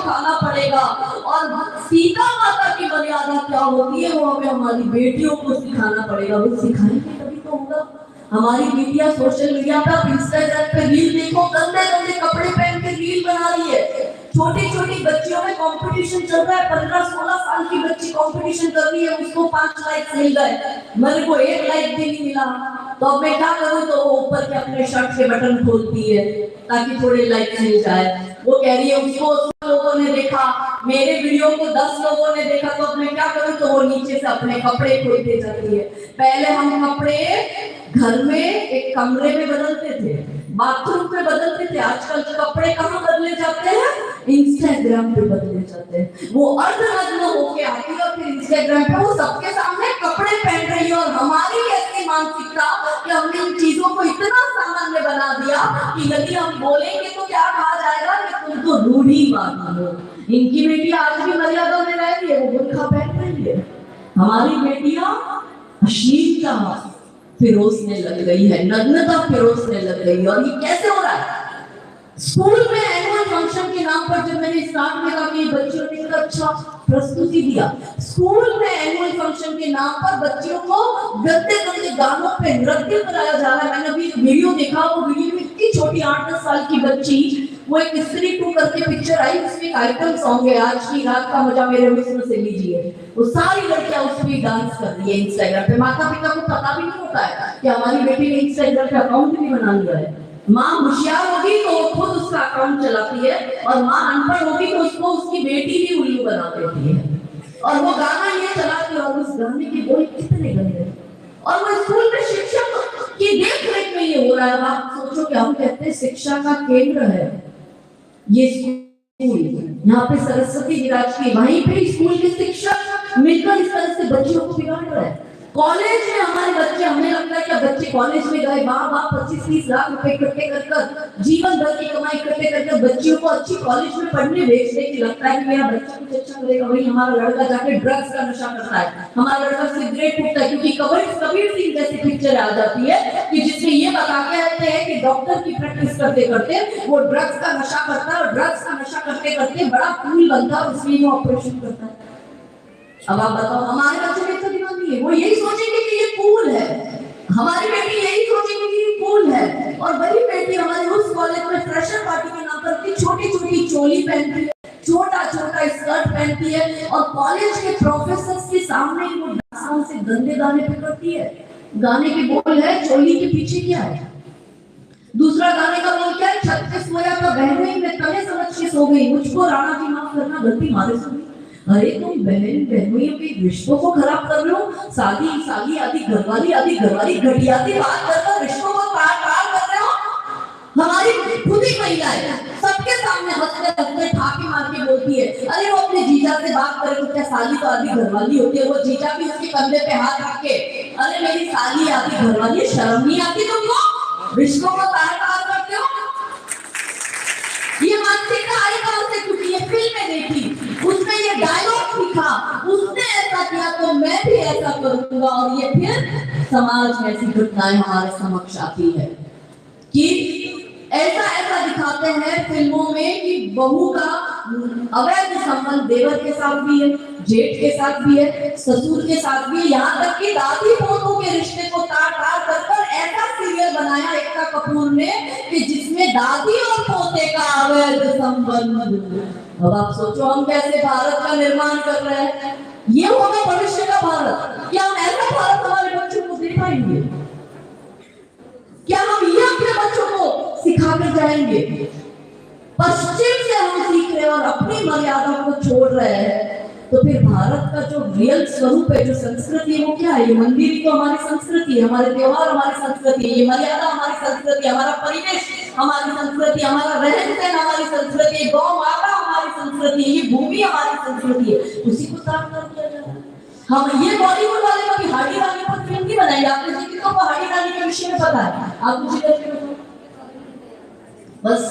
सिखाना पड़ेगा। और सीता माता की मर्यादा क्या होती है वो हमें हमारी बेटियों को सिखाना पड़ेगा। वो सिखाएंगे तभी तो होगा। हमारी बेटियां सोशल मीडिया पे, आप इंस्टाग्राम पे रील देखो, गंदे गंदे कपड़े पहन के रील बना रही है। छोटी छोटी बच्चियों में कंपटीशन चल रहा है, 15-16 साल की बच्ची कंपटीशन कर रही है, उसको 5 लाइक मिल गए, मेरे को 1 लाइक भी नहीं मिला। तो अब मैं क्या करूं, तो वो ऊपर के अपने शर्ट के बटन खोलती है ताकि थोड़े लाइक मिल जाए। वो कह रही है उसको 100 लोगों ने देखा, मेरे वीडियो को 10 लोगों ने देखा, तो अब मैं क्या करूं, तो वो नीचे से अपने कपड़े खोलते जाती है। पहले हम कपड़े घर में एक कमरे में बदलते थे, बाथरूम में बदलते थे, आजकल कपड़े कहाँ बदले जाते हैं, इंस्टाग्राम पे बदले जाते हैं। वो अर्धनग्न होके आती है और फिर इंस्टाग्राम पे वो सबके सामने कपड़े पहन रही है। और हमारी ऐसी मानसिकता कि हमने इन चीजों को इतना सामान्य बना दिया कि यदि हम बोलेंगे तो क्या कहा जाएगा कि तुम तो रूढ़िवादी हो। इनकी बेटी आज भी मर्यादा में रह रही है, वो बुर्का पहन रही है। हमारी बेटियां अश्लीलता फिरोसने लग गई है, नग्नता फिरोसने लग गई है। और ये कैसे हो रहा है? स्कूल में एनुअल फंक्शन के नाम पर जब मैंने स्टार्ट में कहा कि बच्चों ने एक अच्छा प्रस्तुति दिया, स्कूल में एनुअल फंक्शन के नाम पर बच्चियों को गंदे गंदे गानों पे नृत्य कराया जा रहा है। मैंने अभी वीडियो देखा, वो वीडियो में इतनी छोटी 8-10 साल की बच्ची, वो एक स्त्री 2 करके पिक्चर आई, उसमें एक आइटम सॉन्ग है, आज की रात का मजा मेरे हुस्न से लीजिए। वो सारी लड़कियां उस पे डांस कर रही है इंस्टाग्राम पे। माता पिता को पता भी नहीं होता है कि हमारी बेटी ने इंस्टाग्राम पे अकाउंट भी बना लिया है। माँ होशियार होगी तो खुद उसका अकाउंट चलाती है, और माँ अनपढ़ होगी तो उसको उसकी बेटी भी उल्लू बना देती है। और वो गाना ये चलाती है, और उस गाने के बोल कितने गंदे, और वो स्कूल में शिक्षक की देख रेख में ये हो रहा है। आप सोचो कि हम कहते हैं शिक्षा का केंद्र है ये स्कूल, यहाँ पे सरस्वती विराजती है, वहीं पे स्कूल के शिक्षक मिलकर इस तरह से बच्चों को बिगाड़ रहे हैं। कॉलेज में हमारे बच्चे, हमें लगता है कि बच्चे कॉलेज में गए, बाप 25-30 लाख रुपए इकट्ठे कर जीवन भर की कमाई इकट्ठे कर बच्चियों को अच्छी कॉलेज में पढ़ने भेजने की, लगता है कि मेरा बच्चा कुछ अच्छा करेगा। वही हमारा लड़का जाके ड्रग्स का नशा करता है, हमारा लड़का सिगरेट फूकता है, क्योंकि कबीर सिंह जैसी पिक्चर आ जाती है कि जिसमें ये बता के रहते हैं कि डॉक्टर की प्रैक्टिस करते करते वो ड्रग्स का नशा करता है, और ड्रग्स का नशा करते करते बड़ा कूल बनता है, उसमें वो ऑपरेशन करता है। अब आप बताओ, हमारे बच्चे में तो दिमाग नहीं है, वो यही सोचेंगे कि ये कूल है, हमारी बेटी यही सोचेंगे कि ये कूल है। और वही बेटी हमारे उस कॉलेज में फ्रेशर पार्टी के नाम पर इतनी छोटी छोटी चोली पहनती है, छोटा छोटा स्कर्ट पहनती है, और कॉलेज के प्रोफेसर्स के सामने वो डांस से गंदे गाने पे करती है। गाने के बोल है, चोली के पीछे क्या है। दूसरा गाने का बोल क्या है, छत पे सोया था बहनोई में तने समझ के सो गई, मुझको राणा की माफ करना गलती मारे सो गई। अरे तुम बहन बहनोइयों के रिश्तों को खराब कर रहे हो, साली आदि घरवाली घटियाती बात कर रिश्तों को तार कर रहे हो। हमारी खुद ही महिलाएं सबके सामने हंसते हंसते ठाके मार के बोलती है, अरे वो अपने जीजा से बात करे तो क्या साली तो आदि घरवाली होती है। वो जीजा भी उसके कंधे पे हाथ रख के, अरे मेरी साली आदि घरवाली, शर्म नहीं आती तुमको, रिश्तों को तार करते हो। ये मानसिकता आई कहां से? क्योंकि ये फिल्में देखी, उसमें ये डायलॉग सीखा, उसने ऐसा किया तो मैं भी ऐसा करूंगा, और ये फिर समाज में ऐसी घटनाएं हमारे समक्ष आती है कि ऐसा दिखाते हैं फिल्मों में कि बहू का अवैध संबंध देवर के साथ भी है, जेठ के साथ भी है, ससुर के साथ भी है, यहाँ तक कि दादी पोतों के रिश्ते को तार कर ऐसा सीरियल बनाया एकता कपूर ने कि जिसमें दादी और पोते का अवैध संबंध। अब आप सोचो हम कैसे भारत का निर्माण कर रहे हैं। ये होगा भविष्य का भारत। क्या हम ऐसा भारत हमारे बच्चों को दे पाएंगे? क्या हम ये अपने बच्चों को सिखा कर जाएंगे? पश्चिम से हम सीख रहे हैं और अपनी मर्यादा को छोड़ रहे हैं, तो फिर भारत का जो रियल स्वरूप है, जो संस्कृति है, वो क्या है? ये मंदिर ही तो हमारी संस्कृति है, हमारे त्योहार हमारी संस्कृति है, ये मर्यादा हमारी संस्कृति, हमारा परिवेश हमारी संस्कृति, हमारा रहन सहन हमारी संस्कृति, गौ माता हमारी संस्कृति, ये भूमि हमारी संस्कृति है। उसी को तार कर दिया जा रहा है। हम ये बॉलीवुड वाले कभी हाडी रानी पर फिल्म नहीं बनाई। आपने से किसको हाडी रानी के विषय में पता है? आप मुझे करके बताओ। बस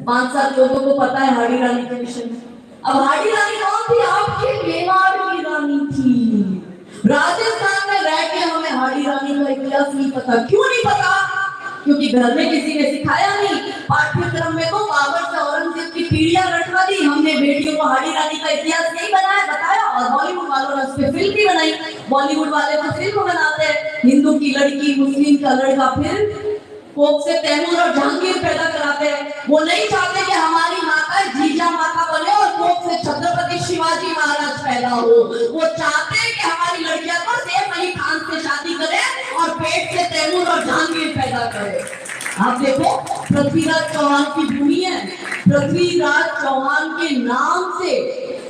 5-7 लोगों को पता है हाडी रानी के विषय में। अब हाडी रानी कौन थी? आपके मेवाड़ की रानी थी। राजस्थान में रह के हमें हाडी रानी का इतिहास नहीं पता। क्यों नहीं पता? क्योंकि घर में किसी ने सिखाया नहीं। पाठ्यक्रम में तो बाबर से औरंगजेब की पीढ़ियां रटवा दी, हमने बेटियों को हाड़ी रानी का इतिहास नहीं बनाया बताया, और बॉलीवुड वालों ने उस पर फिल्म भी बनाई। बॉलीवुड वाले तो फिल्म बनाते हैं, हिंदू की लड़की मुस्लिम का लड़का, फिर कोख से तैमूर और जहांगीर पैदा कराते हैं। वो नहीं चाहते कि हमारी माता जीजा माता बने और कोख से छत्रपति शिवाजी महाराज पैदा हो। वो चाहते हैं कि हमारी लड़कियां तो सैफ अली खान से शादी करें और पेट से तैमूर और जहांगीर पैदा करें। आप देखो, पृथ्वीराज चौहान की भूमि है। पृथ्वीराज चौहान के नाम से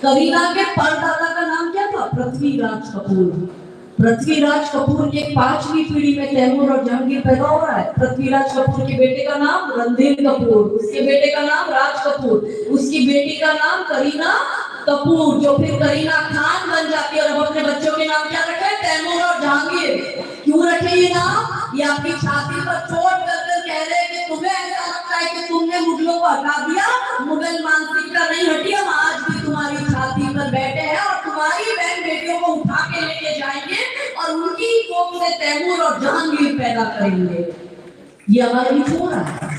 करीना के परदादा का नाम क्या था? पृथ्वीराज कपूर। पृथ्वीराज कपूर के 5वीं पीढ़ी में तैमूर और जहांगीर पैदा हो रहा है। पृथ्वीराज कपूर के बेटे का नाम रणधीर कपूर, उसके बेटे का नाम राज कपूर, उसकी बेटी का नाम करीना कपूर, जो फिर करीना खान बन जाती है। और अब अपने बच्चों के नाम क्या रखे? तैमूर और जहांगीर। क्यों रखे ये नाम? ये आपकी छाती पर चोट कर कह रहे हैं कि तुम्हें ऐसा लगता है कि तुमने मुगलों को हटा दिया, मुगल मानसिकता नहीं हटी, हम आज भी तुम्हारी छाती पर बैठे हैं और तुम्हारी बहन बेटियों को उठा के लेके जाएंगे और उनकी कोख से तैमूर और जहांगीर पैदा करेंगे। ये हमारे बीच हो रहा है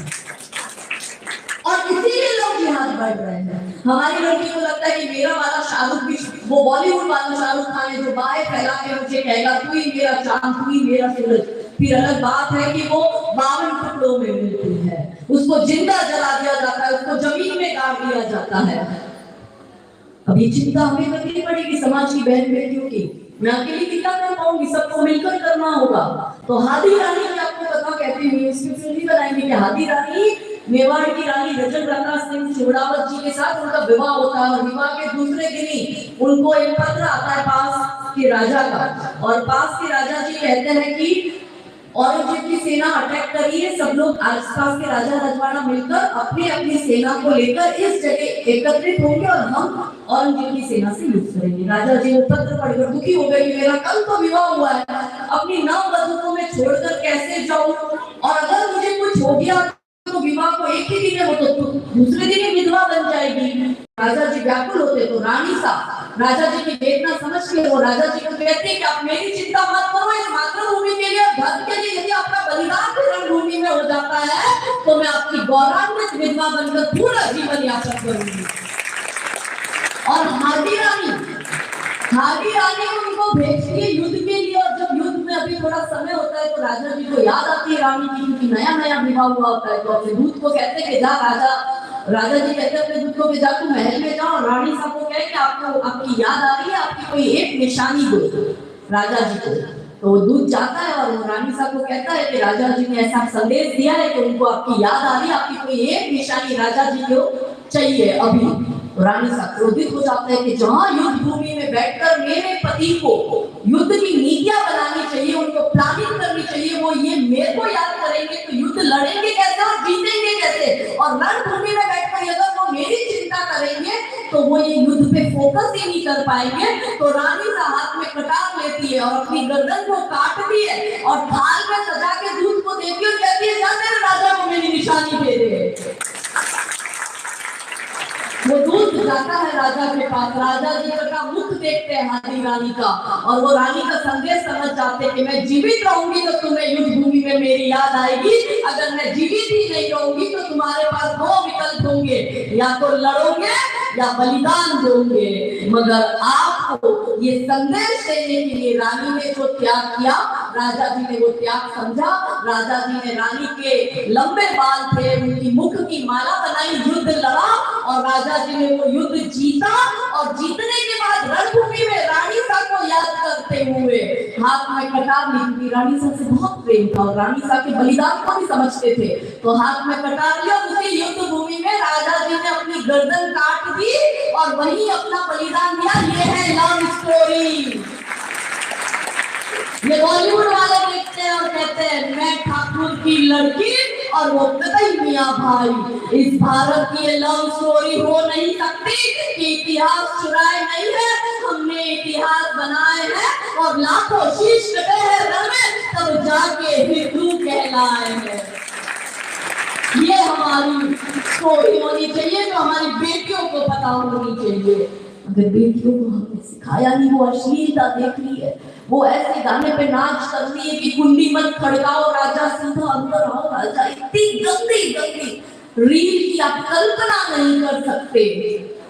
और इसीलिए लोग जिहाद बढ़ रहे हैं। हमारी लड़की को लगता है कि मेरा वाला शाहरुख भी, वो बॉलीवुड वाला शाहरुख खान है जो बाहें फैला के मुझे कहेगा तू ही मेरा चांद, तू ही मेरा सूरज। फिर अलग बात है कि वो 52 टुकड़ों में मिलती है, उसको जिंदा जला दिया जाता है, उसको जमीन में गाड़ दिया जाता है। अभी चिंता हमें करनी पड़ेगी समाज की बहन बेटियों की। मैं अकेली कितना कर पाऊंगी, सबको मिलकर करना होगा। तो हादी रानी की आपको कथा कहती हुई इसकी फिल्म भी बनाएंगे कि हादी रानी मेवाड़ की रानी रजनलता सिंह चोड़ावत जी के साथ उनका विवाह होता है और विवाह के दूसरे दिन ही उनको एक पत्र आता है पास के राजा का, और पास के राजा जी कहते हैं कि औरंगजेब की सेना अटैक कर रही है, सब लोग आसपास के राजा रजवाड़ा मिलकर अपनी अपनी सेना को लेकर इस जगह एकत्रित होंगे और हम औरंगजेब की सेना से युद्ध करेंगे। राजा जी वो पत्र पढ़कर दुखी हो गए कि मेरा कल तो विवाह हुआ है, अपनी नववधू में छोड़कर कैसे जाऊं, और अगर मुझे कुछ हो गया तो विवाह को एक ही दिन में हो तो दूसरे दिन ही विधवा बन जाएगी। राजा जी व्याकुल होते तो रानी साहब राजा जी की वेदना समझ के वो राजा जी को कहते कि आप मेरी चिंता मत करो, इस मातृभूमि के लिए धर्म के लिए यदि आपका बलिदान रणभूमि में हो जाता है तो मैं आपकी गौरवान्वित विधवा बनकर पूरा जीवन यापन करूंगी। और हादी रानी उनको भेजती है युद्ध के लिए, और जब युद्ध में अभी थोड़ा समय होता है तो राजा जी को याद आती है रानी की, क्योंकि नया नया विवाह हुआ होता है। तो अपने दूत को कहते हैं कि जा राजा जी कहते हैं अपने दूत को कि जा तू महल में जाओ, और रानी साहब को कहे कि आपको आपकी याद आ रही है, आपकी कोई एक निशानी दो राजा जी को। तो दूत जाता है और रानी साहब को कहता है कि राजा जी ने ऐसा संदेश दिया है कि उनको आपकी याद आ रही है, आपकी कोई एक निशानी राजा जी को चाहिए अभी। रानी साहब क्रोधित हो जाते हैं कि जहां युद्ध भूमि में बैठकर मेरे पति को युद्ध की नीतियां बनानी चाहिए, उनको प्लानिंग करनी चाहिए, वो ये मेरे को याद करेंगे तो युद्ध लड़ेंगे कैसे और जीतेंगे कैसे, और रणभूमि में बैठकर अगर वो मेरी चिंता करेंगे तो वो ये युद्ध पे फोकस ही नहीं कर पाएंगे। तो रानी साहब हाथ में कटार लेती है और अपनी गर्दन को काटती है और थाल में सजा के दूध को देती है और कहती है जा मेरे राजा को मेरी निशानी दे दे। वो दूत जाता है राजा के पास, राजा जी का मुख देखते हैं हादी रानी का, और वो रानी का संदेश समझ जाते हैं कि मैं जीवित रहूंगी तो तुम्हें युद्ध भूमि में मेरी याद आएगी, अगर मैं जीवित ही नहीं रहूंगी तो तुम्हारे पास दो विकल्प होंगे, या तो लड़ोगे या बलिदान दोगे। मगर आपको ये संदेश देने के लिए रानी ने जो त्याग किया, राजा जी ने वो त्याग समझा। राजा जी ने रानी के लंबे बाल थे, उनकी मुख की माला बनाई, युद्ध लड़ा और राजा जी ने वो युद्ध जीता, और जीतने के बाद रणभूमि में रानी साहब को याद करते हुए हाथ में कटार ली, क्योंकि रानी साहब से बहुत प्रेम था और रानी साहब के बलिदान को भी समझते थे, तो हाथ में कटार लिया। उसी युद्ध भूमि में राजा जी ने अपनी गर्दन काट दी और वहीं अपना बलिदान दिया। ये है लव स्टोरी। ये बॉलीवुड वाले देखते हैं और कहते हैं मैं ठाकुर की लड़की और वो कतई मियां भाई। इस भारत की ये लव स्टोरी हो नहीं सकती कि इतिहास चुराए नहीं है, हमने इतिहास बनाए हैं और लाखों शीश कटे हैं रण में, तब जाके हिंदू कहलाए हैं। ये हमारी स्टोरी होनी चाहिए, जो हमारी बेटियों को पता होनी चाहिए। अगर बेटियों को हमने सिखाया नहीं, वो अश्लीलता देख रही है, वो ऐसे गाने पे नाच कर रही है कि कुंडी मत खड़काओ राजा सीधा अंदर आओ राजा, इतनी गंदी गंदी रील की आप कल्पना नहीं कर सकते।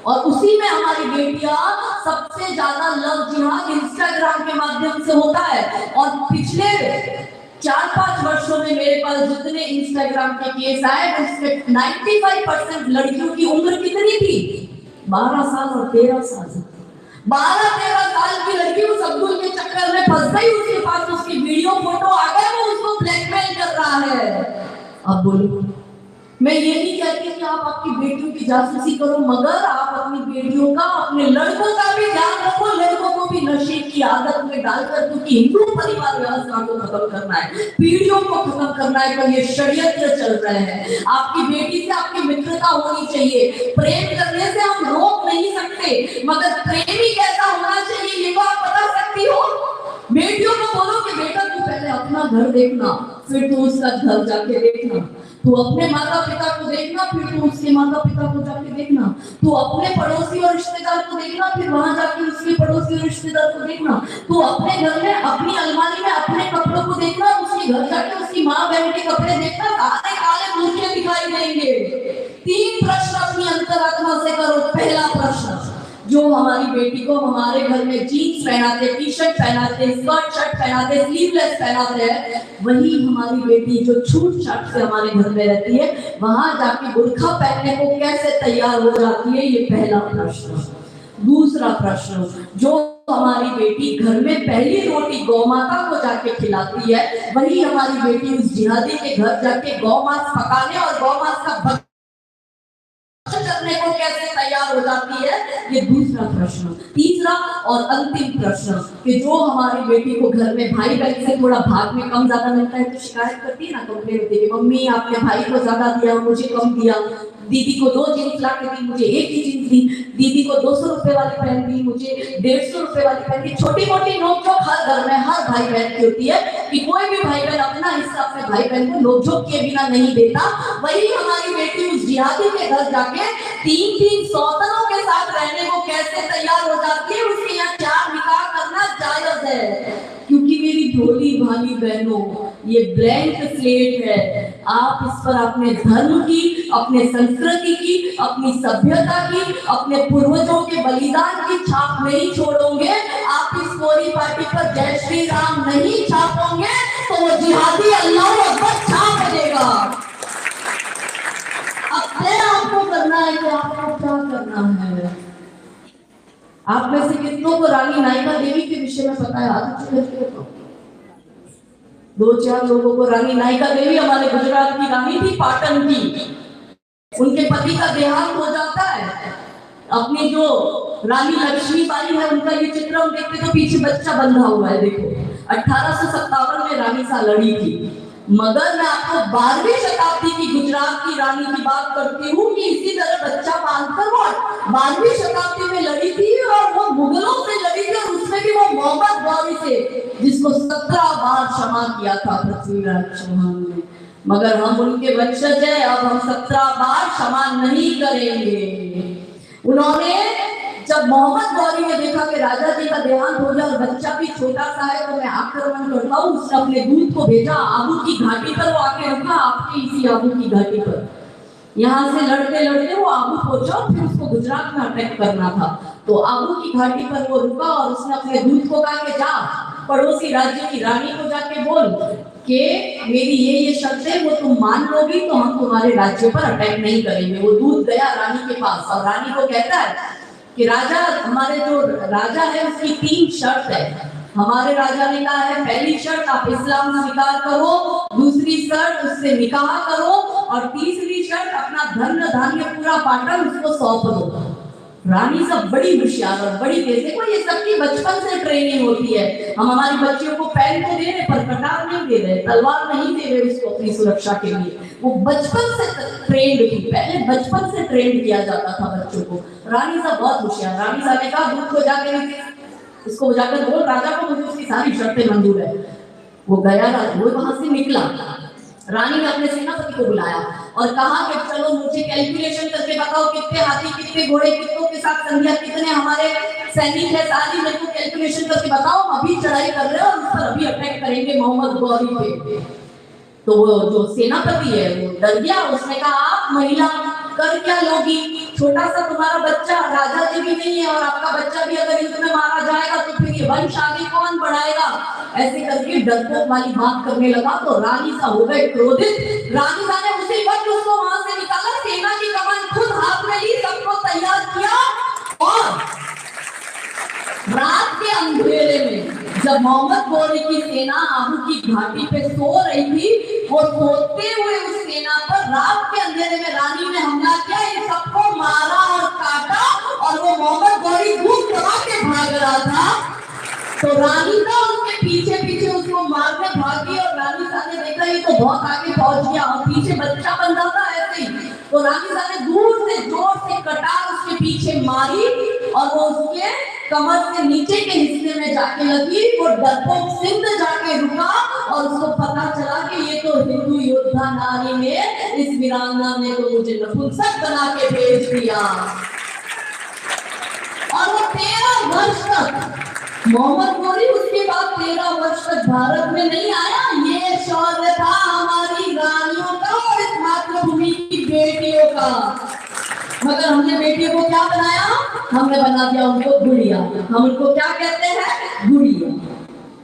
और उसी में हमारी बेटियां सबसे ज्यादा लव जिहाद इंस्टाग्राम के माध्यम से होता है। और पिछले 4-5 वर्षों में मेरे पास जितने इंस्टाग्राम के केस आए उसमें 95% लड़कियों की उम्र कितनी थी? 12 साल और 13 साल। 12-13 साल की लड़की उस अब्दुल के चक्कर में फंस गई, उसके पास उसकी वीडियो फोटो आ गए, वो उसको ब्लैकमेल कर रहा है। अब बोलो, मैं ये नहीं कहती कि आप आपकी बेटियों की जासूसी करो, मगर आप अपनी बेटियों का, अपने लड़कों का भी ध्यान रखो। लड़कों को भी नशे की आदत में डालकर, क्योंकि हिंदू परिवार व्यवस्था को खत्म करना है, पीढ़ियों को खत्म करना है, पर ये षड्यंत्र चल रहे हैं। आपकी बेटी से आपकी मित्रता होनी चाहिए। प्रेम करने से हम रोक नहीं सकते, मगर प्रेमी कैसा होना चाहिए ये तो आप बता सकती हो। बेटियों को बोलो कि बेटा तू पहले अपना घर देखना, फिर तू उसका घर जाके देखना। तू अपने माता पिता को देखना, फिर तू उसके माता पिता को जाके देखना। तू अपने पड़ोसी और रिश्तेदार को देखना, फिर वहां जाके उसके पड़ोसी और रिश्तेदार को देखना। तू अपने घर में अपनी अलमारी में अपने कपड़ों को देखना, उसके घर जाके उसकी माँ बहन के कपड़े देखना, काले काले मूर्खे दिखाई देंगे। 3 प्रश्न अपनी अंतरात्मा से करो। पहला प्रश्न, जो हमारी बेटी को हमारे घर में जीन्स पहनाते, टी शर्ट पहनाते, स्कर्ट शर्ट पहनाते, स्लीवलेस पहनाते हैं, वही हमारी बेटी जो छूट छाट से हमारे घर में रहती है, वहां जाके बुर्खा पहनने को कैसे तैयार हो जाती है? ये पहला प्रश्न। दूसरा प्रश्न, जो हमारी बेटी घर में पहली रोटी गौ माता को जाके खिलाती है, वही हमारी बेटी उस जिहादी के घर जाके गौ मांस पकाने और गौ मांस का करने को कैसे तैयार हो जाती है? ये दूसरा प्रश्न। तीसरा और अंतिम प्रश्न, कि जो हमारी बेटी को घर में भाई बहन से थोड़ा भाग में कम ज्यादा मिलता है तो शिकायत करती है ना, कंप्लेन होती है कि मम्मी आपने भाई को ज्यादा दिया, मुझे कम दिया। दीदी को 2 जीन्स ला के दी, मुझे 1 ही जीन्स दी। दीदी को 200 रुपए वाली पहन दी, मुझे 150 रुपए वाली पहन दी। छोटी मोटी नोकझोंक हर घर में हर भाई बहन की होती है, कि कोई भी भाई बहन अपना हिस्सा अपने भाई बहन को नोकझोंक के बिना नहीं देता। वही हमारी बेटी उस जिहादी के घर जाके 3-3 सौतनों के साथ रहने को कैसे तैयार हो जाती है? उसके यहाँ 4 निकाह करना जायज है। क्योंकि मेरी भोली भाली बहनों, ये ब्लैंक स्लेट है। आप इस पर अपने धर्म की, अपने संस्कृति की, अपनी सभ्यता की, अपने पूर्वजों के बलिदान की छाप नहीं छोड़ोगे। आप इस कोरी पार्टी पर जय श्री राम नहीं छापोगे तो वो जिहादी अल्लाह अकबर छाप देगा। अब आपको करना है कि आपको क्या करना है। आप में से कितनों को रानी नायिका देवी के विषय में पता है? हाथ 2-4 लोगों को। रानी नायिका देवी हमारे गुजरात की रानी थी, पाटन की। उनके पति का देहांत हो जाता है। अपनी जो रानी लक्ष्मीबाई है, उनका ये चित्र हम देखते तो पीछे बच्चा बंधा हुआ है। देखो, 1857 में रानी सा लड़ी थी। मगर मैं आपको 12वीं शताब्दी की गुजरात की रानी की बात करती हूँ कि इसी तरह बच्चा बांधकर वो 12वीं शताब्दी में लड़ी थी, और वो मुगलों से लड़ी थी, और उसमें भी वो मोहम्मद गौरी से, जिसको 17 बार क्षमा किया था पृथ्वीराज चौहान ने। मगर हम उनके वंशज हैं, अब हम 17 बार क्षमा नहीं करेंगे। उन्होंने जब मोहम्मद गौरी ने देखा कि राजा जी का देहांत हो गया और बच्चा भी छोटा सा है, तो मैं आक्रमण करता हूँ, उसने अपने दूत को भेजा आबू की घाटी पर। वो आके रुका आपकी इसी आबू की घाटी पर। यहाँ से लड़ते लड़ते वो आबू पहुंचा, फिर उसको गुजरात में अटैक करना था। तो आबू की घाटी पर वो रुका और उसने अपने दूत को कहा कि जा पड़ोसी राज्य की रानी को जाके बोल कि मेरी ये शर्त है, वो तुम मान लोगी तो हम तुम्हारे राज्य पर अटैक नहीं करेंगे। वो दूत गया रानी के पास और रानी को कहता है कि राजा, हमारे जो राजा है उसकी 3 शर्त है। हमारे राजा ने कहा है, पहली शर्त आप इस्लाम स्वीकार करो, दूसरी शर्त उससे निकाह करो, और तीसरी शर्त अपना धन धान्य पूरा बांटकर उसको सौंप दो। रानी सब बड़ी होशियार और बड़ी तेज। देखो, ये सबकी बचपन से ट्रेनिंग होती है। हम हमारी बच्चियों को पेन तो दे रहे, पर कटार नहीं दे रहे, तलवार नहीं दे रहे उसको अपनी सुरक्षा के लिए। वो बचपन से ट्रेंड थी, पहले बचपन से ट्रेंड किया जाता था बच्चों को। रानी साहब बहुत होशियार। रानी साहब ने कहा दूध को जाकर उसको जाकर बोल राजा को मुझे उसकी सारी शर्तें मंजूर है। वो गया, वो वहां से निकला। रानी ने अपने सेनापति को बुलाया और कहा कि चलो मुझे कैलकुलेशन करके बताओ, कितने हाथी, कितने घोड़े, कितनों के साथ संध्या, कितने हमारे सैनिक है, सारी मेरे को कैलकुलेशन करके बताओ। हम अभी चढ़ाई कर रहे हैं और उस पर अभी अटैक करेंगे मोहम्मद गौरी पे। तो वो जो सेनापति है वो डर गया, उसने कहा आप महिला कर क्या लोगी, छोटा सा तुम्हारा बच्चा, राजा जी भी नहीं है और आपका बच्चा भी अगर युद्ध में मारा जाएगा तो फिर ये वंश आगे कौन बढ़ाएगा। ऐसे करके डरपोक वाली बात करने लगा तो रानी सा हो गए क्रोधित। रानी सा ने उसी वक्त उसको वहां से निकाला, सेना की कमान खुद हाथ में ली, सबको तैयार किया और रात के अंधेरे में जब मोहम्मद गौरी की सेना आबू की घाटी पे सो रही थी, वो सोते हुए उस सेना पर रात के अंधेरे में रानी ने हमला किया, इन सबको मारा और काटा और वो मोहम्मद गौरी धूप दबा के भाग रहा था। तो रानी का उसके पीछे पीछे उसको मारने भागी और रानी सा ने देखा ये तो बहुत आगे पहुंच गया और पीछे बच्चा बंधा था ऐसे ही। तो रानी सा ने दूर से जोर से कटार उसके पीछे मारी और वो उसके कमर से नीचे के हिस्से में जाके लगी। वो डरपोक सिंध जाके रुका और उसको पता चला कि ये तो हिंदू योद्धा नारी ने, इस वीरांगना ने तो मुझे नपुंसक बना के भेज दिया। और वो 13 वर्ष तक मोहम्मद गौरी उसके बाद 13 वर्ष तक भारत में नहीं आया। ये शौर्य था हमारी रानियों का और इस मातृभूमि की बेटियों का। मगर हमने बेटियों को क्या बनाया, हमने बना दिया उनको गुड़िया। हम उनको क्या कहते हैं, गुड़िया।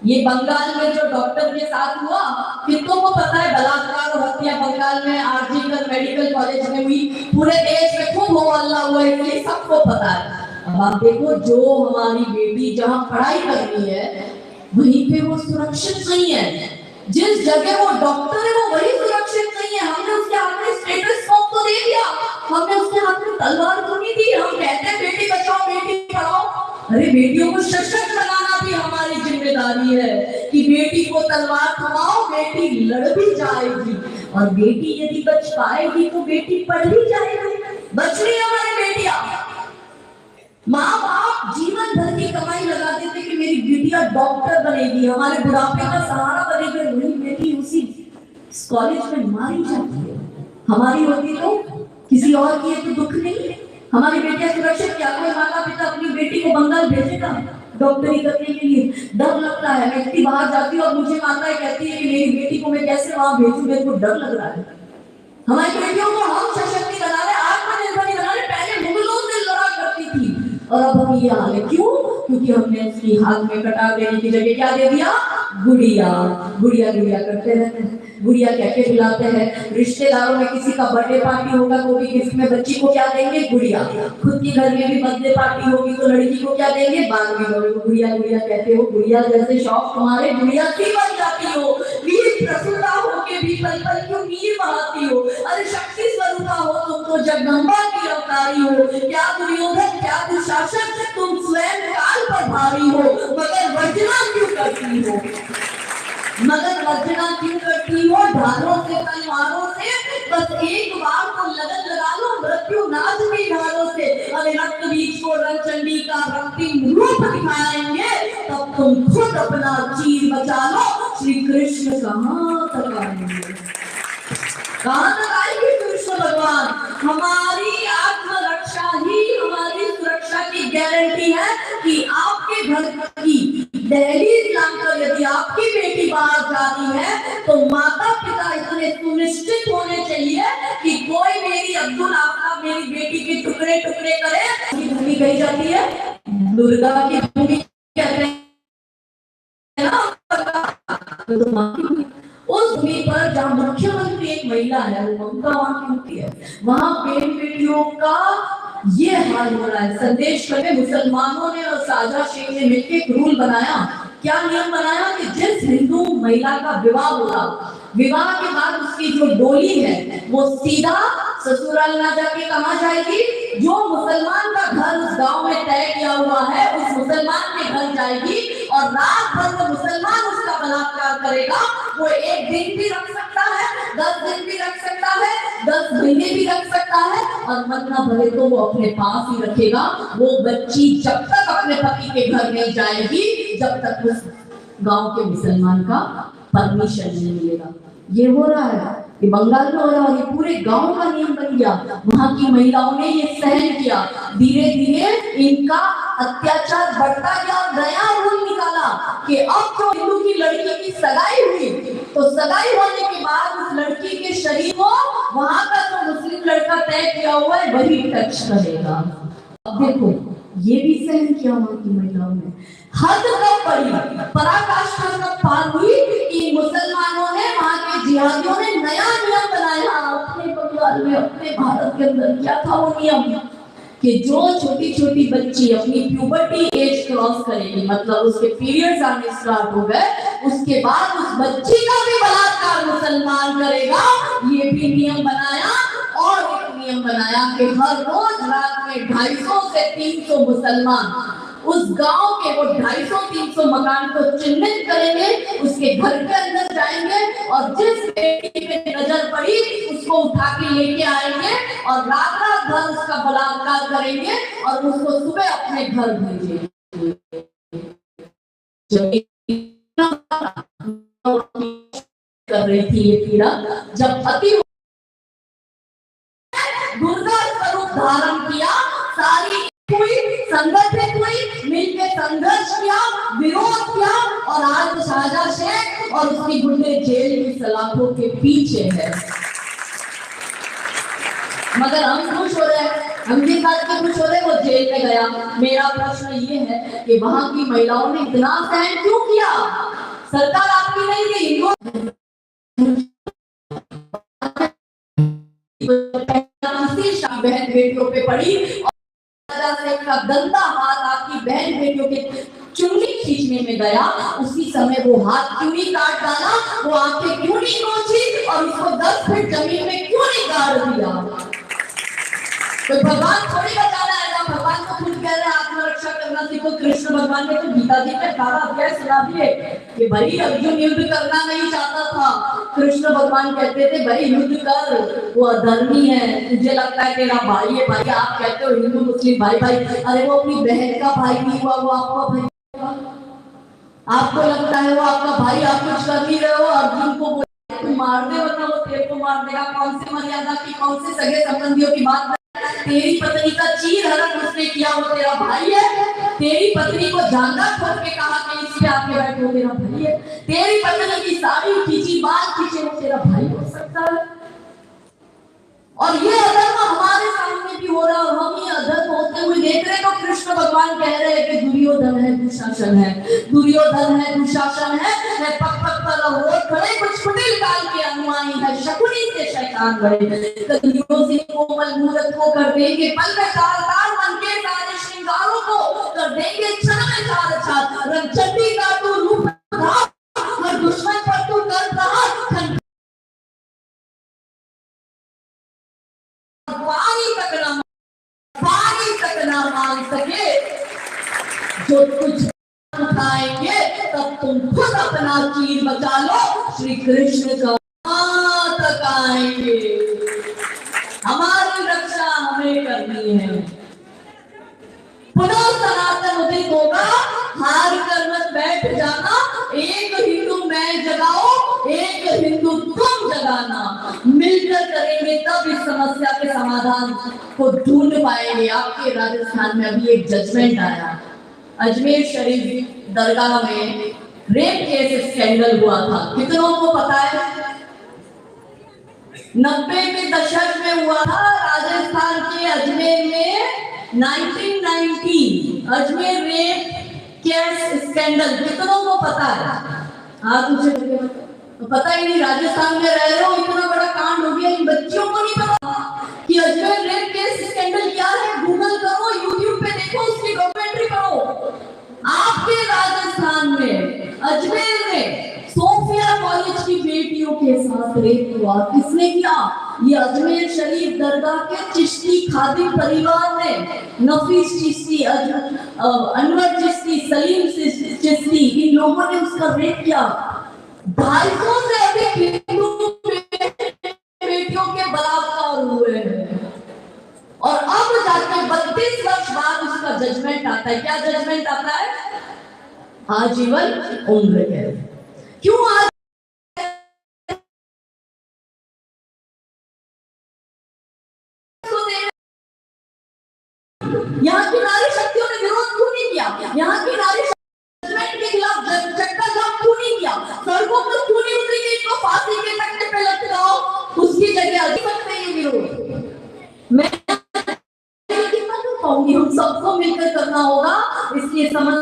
ये बंगाल में जो डॉक्टर के साथ हुआ, कितनों को पता है बलात्कार और हत्या बंगाल में आरजीकर मेडिकल कॉलेज में हुई, पूरे देश में खूब हो हल्ला हुआ, इसलिए सबको पता है। अब आप देखो जो हमारी बेटी जहाँ पढ़ाई कर रही है वहीं पे वो सुरक्षित नहीं है, जिस जगह वो डॉक्टर है वो वही सुरक्षित नहीं है। हमने उसके हाथ में स्टेथोस्कोप तो दे दिया, हमने उसके हाथ में तलवार तो नहीं दी। हम कहते हैं बेटी बचाओ बेटी पढ़ाओ, अरे बेटियों को सशक्त बनाना भी हमारी जिम्मेदारी है कि बेटी को तलवार थमाओ, बेटी लड़ भी जाएगी और बेटी यदि बच पाएगी तो बेटी पढ़ भी जाएगी। बच रही हमारी बेटियां, माँ बाप जीवन भर की कमाई लगा देते कि मेरी बेटिया डॉक्टर बनेगी, हमारे बुढ़ापे का सहारा बनेगी, वही बेटी उसी कॉलेज में मारी जाती है। हमारी होती तो किसी और की तो दुख नहीं। हमारी बेटियां सुरक्षित, क्या कोई माता पिता अपनी बेटी को बंगाल भेजेगा डॉक्टरी करने के लिए? डर लगता है। मैं इतनी बाहर जाती हूँ और मुझे माताएं कहती है कि मेरी बेटी को मैं कैसे वहां भेजूं, मेरे को डर लग रहा है। हमारी बेटियों को हम सशक्त बना रहे, आत्मनिर्भर बना रहे। पहले मुगलों से लड़ा करती थी और अब हम ये हाल है, क्यों? क्योंकि हमने उसकी हाथ में कटार देने की जगह क्या दे दिया, गुड़िया। गुड़िया गुड़िया करते रहते हैं, गुड़िया कह के बुलाते हैं। रिश्तेदारों में किसी का बर्थडे पार्टी होगा तो भी गिफ्ट में बच्ची को क्या देंगे, गुड़िया। खुद के घर में भी बर्थडे पार्टी होगी तो लड़की को क्या देंगे, बारहवीं वाले को गुड़िया गुड़िया कहते हो। गुड़िया जैसे शौक तुम्हारे गुड़िया की बन जाती हो, वीर प्रसूता हो के भी पल पल क्यों नीर बहाती हो। अरे शक्ति स्वरूपा हो तुम तो जगदम्बा की अवतारी हो। क्या दुर्योधन क्या दुशासन, तुम स्वयं काल पर भारी हो, मगर वर्जना क्यों करती हो, मगर वर्जना क्यों करती हो ढालों से तलवारों से। बस एक बार तो लगन लगा लो मृत्यु नाथ की ढालों से। अरे रक्त बीज को रंगचंडी का रक्तिम रूप दिखाएंगे, तब तुम खुद अपना चीर बचा लो। श्री कृष्ण कहाँ तक आएंगे, कहाँ तक आएंगे कृष्ण भगवान। हमारी आत्मरक्षा ही हमारी सुरक्षा की गारंटी है कि आपके घर की दहलीज लाकर यदि आपकी बेटी बाहर जाती है तो माता पिता इतने सुनिश्चित होने चाहिए कि कोई मेरी अब्दुल आफ्ताब मेरी बेटी के टुकड़े टुकड़े करे। भूमि कही जाती है, दुर्गा की भूमि कहते हैं ना, उस भूमि पर जहाँ मुख्यमंत्री एक महिला है, वो ममता वहां की होती है, वहां बेटियों का ये हाल हो रहा है। संदेश में मुसलमानों ने और साजा शेख ने मिलकर एक रूल बनाया। क्या नियम बनाया कि जिस हिंदू महिला का विवाह होगा, विवाह के बाद उसकी जो डोली है वो सीधा ससुराल ना जाके कहाँ जाएगी, जो मुसलमान का घर उस गांव में तय किया हुआ है उस मुसलमान के घर जाएगी और रात भर वो मुसलमान उसका बलात्कार करेगा। वो 1 दिन भी रख सकता है, 10 दिन भी रख सकता है, 10 महीने भी रख सकता है और मन ना भरे तो वो अपने पास ही रखेगा। वो बच्ची जब तक अपने पति के घर नहीं जाएगी जब तक उस गांव के मुसलमान का परमिशन नहीं मिलेगा। ये हो रहा है, ये बंगाल में हो रहा है, ये पूरे गांव का नियम बन गया। वहां की महिलाओं ने ये सहन किया, धीरे धीरे इनका अत्याचार बढ़ता गया और नया रूल निकाला कि अब जो हिंदू की लड़की की सगाई हुई तो सगाई होने के बाद उस लड़की के शरीर को वहां का जो मुस्लिम लड़का तय किया हुआ है वही टच करेगा। अब देखो ये भी सहन किया वहां की महिलाओं ने। हद कब पड़ी, पराकाष्ठा कब पार हुई कि मुसलमानों ने, वहां के जिहादियों ने नया नियम बनाया अपने बंगाल में, अपने भारत के अंदर। क्या था वो नियम कि जो छोटी छोटी बच्ची अपनी प्यूबर्टी एज क्रॉस करेगी, मतलब उसके पीरियड्स आने स्टार्ट हो गए, उसके बाद उस बच्ची का भी बलात्कार मुसलमान करेगा, ये भी नियम बनाया। और एक नियम बनाया कि हर रोज रात में 250 से 300 मुसलमान उस गांव के वो 250-300 मकान को चिन्हित करेंगे, उसके घर के अंदर जाएंगे और जिस बेटी पे नजर पड़ी उसको उठा के लेके आएंगे और रात रात भर उसका बलात्कार करेंगे और उसको सुबह अपने घर भेजेंगे। कर रही थी ये पीड़ा, जब पति दुर्गा स्वरूप धारण किया, सारी हुई, संगठित हुई, मिलकर संघर्ष किया, विरोध किया और आज शाहजहां शेख और उसकी गुंडे जेल की सलाखों के पीछे है। मगर हम खुश हो रहे हैं, हम जिस बात के खुश हो रहे हैं वो जेल में गया। मेरा प्रश्न ये है कि वहां की महिलाओं ने इतना सहन क्यों किया? सरकार आपकी नहीं थी, हिंदू बहन बेटियों पे पड़ी और का गंदा हाथ आपकी बहन बेटियों के चुन्नी खींचने में गया, उसी समय वो हाथ क्यों नहीं काट डाला, वो आंखें क्यों नहीं नोची और उसको 10 फीट जमीन में क्यों नहीं गाड़ दिया? तो भगवान थोड़ी बचाना है ना, भगवान को खुद कह रहे हैं आत्मरक्षा करना सीखो। कृष्ण भगवान ने तो गीता जी में 18 अध्याय सुना दिए कि भाई अर्जुन युद्ध करना नहीं चाहता था, कृष्ण भगवान कहते थे भाई युद्ध कर, वो अधर्मी है, तुझे लगता है तेरा भाई है, भाई आप कहते हो हिंदू मुस्लिम भाई भाई, अरे वो अपनी बहन का भाई नहीं हुआ, वो आपका भाई। आपको लगता है वो आपका भाई, आप कुछ कर नहीं रहे हो, अर्जुन को मार दे वरना वो तेरे को मार देगा। कौन से मर्यादा की, कौन से सगे संबंधियों की बात? तेरी पत्नी का चीर हरण उसने किया, वो तेरा भाई है। तेरी पत्नी को जानना खोल के कहा कि इस पे आके बैठो, तेरा भाई है। तेरी पत्नी की साड़ी खींची, बाल खींचे, वो तेरा भाई हो सकता है। और ये अधर्म हमारे सामने भी हो रहा है और हम ये अधर्म होते हुए देख रहे। तो कृष्ण भगवान कह रहे हैं कि दुर्योधन है, दुशासन है, दुर्योधन है, दुशासन है, पग पग पर अवरोध खड़े, कुछ कुटिल काल के अनुयायी है, शकुनी से शैतान बड़े, कलियों से कोमल मूरत को कर देंगे पल में तार तार, मन के सारे श्रृंगारों को कर देंगे क्षण में चार चार, रंगचंडी का तू रूप हर दुश्मन पर तू कर रहा, पानी तक ना मांग सके, जो कुछ उठाएंगे तब तुम खुद अपना चीर बचा लो, श्री कृष्ण का तक आएंगे। हमारी रक्षा हमें करनी है। पुनः सनातन उदित होगा, हार कर मत बैठ जाना, एक हिंदू मैं जगाओ, एक हिंदू तुम जगाना, मिलकर करेंगे तब इस समस्या के समाधान को ढूंढ पाएंगे। आपके राजस्थान में अभी एक जजमेंट आया, अजमेर शरीफ दरगाह में रेप केस स्कैंडल हुआ था, कितनों को पता है? 90 के दशक में हुआ था राजस्थान के अजमेर में, 1990 अजमेर रेप केस स्कैंडल, कितनों को पता है? हाँ तुझे तो पता ही नहीं, राजस्थान में रह रहे हो, इतना बड़ा कांड हो गया, इन बच्चियों को नहीं पता कि अजमेर रेप केस स्कैंडल क्या है। गूगल करो, यूट्यूब पे देखो, उसकी डॉक्यूमेंट्री करो। आपके राजस्थान में अजमेर में सोफिया कॉलेज की बेटियों के साथ रेप हुआ, किसने किया? ये अजमेर शरीफ दरगाह के चिश्ती खादिम परिवार ने, नफीस चिश्ती, अनवर चिश्ती, सलीम चिश्ती, इन लोगों ने उसका रेप किया। 250 से अधिक हिंदू बेटियों के बलात्कार हुए हैं और अब जाके 32 वर्ष बाद उसका जजमेंट आता है। क्या जजमेंट आता है? आजीवन उम्र कैद। क्यों आज यहाँ की नारी शक्तियों ने विरोध क्यों किया? यहाँ की नारी जजमेंट के खिलाफ चक्का जाम क्यों नहीं किया? सड़कों पर क्यों नहीं उतरी कि इनको फांसी के तख्ते पे लटकाओ? उसकी जगह अधिक सकते हैं विरोध। मैं कितना कर पाऊंगी? हम सबको मिलकर करना होगा। इसलिए समझ